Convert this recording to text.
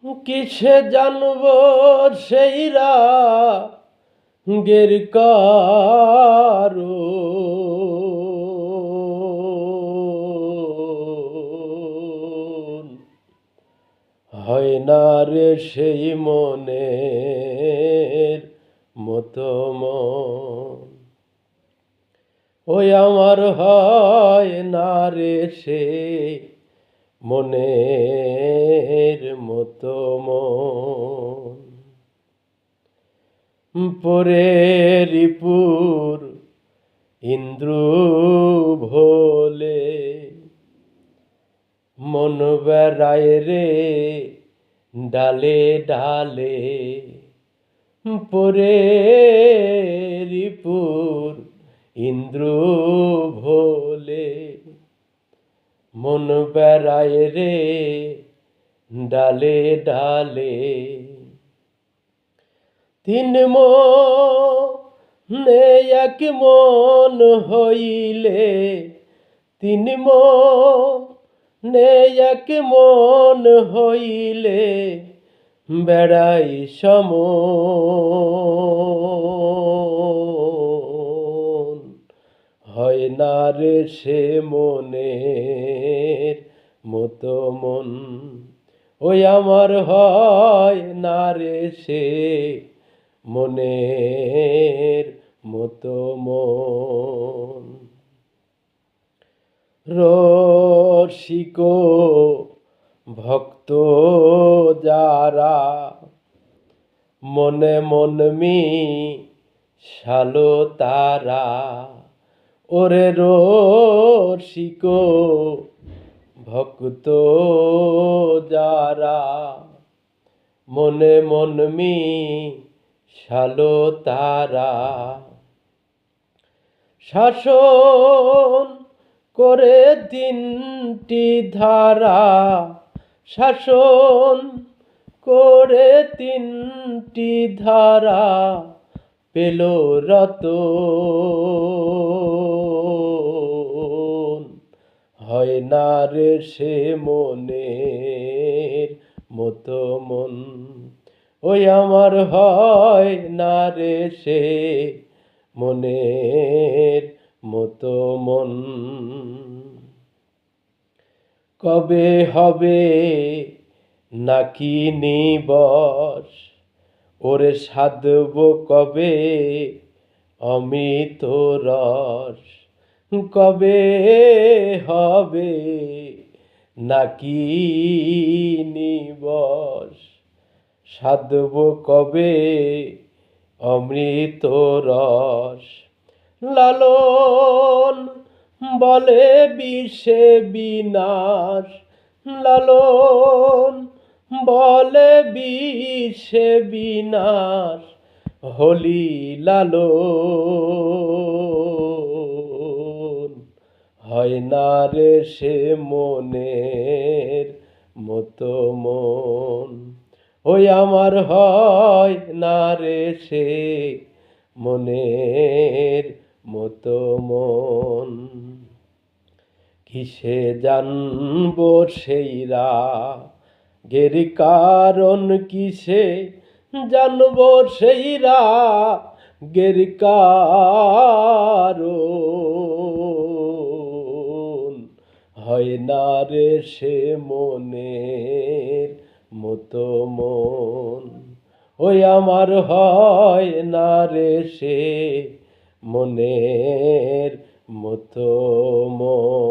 কিসে জানব সেই রাগের কারণ হয় না রে সেই মনের মতো মন। ওই আমার হয় না রে সে মনের মতো মন। পরে রিপুর ইন্দ্র ভোলে মন বেড়ায় রে ডালে ডালে। পরে রিপুর ইন্দ্র ভোলে মন বেড়ায় রে ডালে ডালে। তিন মনে এক মন হইলে, তিন মনে এক মন হইলে বেড়াই সমন। হয় না রে সে মনের মতো মন। ওই আমার হয় না রে সে মনের মতো মন। রসিক ভক্ত যারা মনে মন মিশালো তারা, ওরে রসিক ভক্ত যারা মনে মন মিশালো তারা, শাসন করে তিনটি ধারা, শাসন করে তিনটি ধারা পেল রতন। হয় না রে সে মনের মতো মন। ওই আমার হয় না রে সে মনের মতো মন। কবে হবে নাকি নিবস, ওরে সাধব কবে অমৃত রস। কবে হবে নাকি নিবস, সাধব কবে অমৃত রস। লালন বলে বিষে বিনাশ, লালন বলে বিষে বিনাশ। হলি লালন হয় না রে সে মনের মতো মন। ওই আমার হয় না রে সে মনের মতো মন। কিসে জানবো সেই রাগের কারণ, কিসে জানবো সেই রাগের কারণ হয় না রে সে মনের মতো মন। ওই আমার হয় না রে সে মনের মতো মন।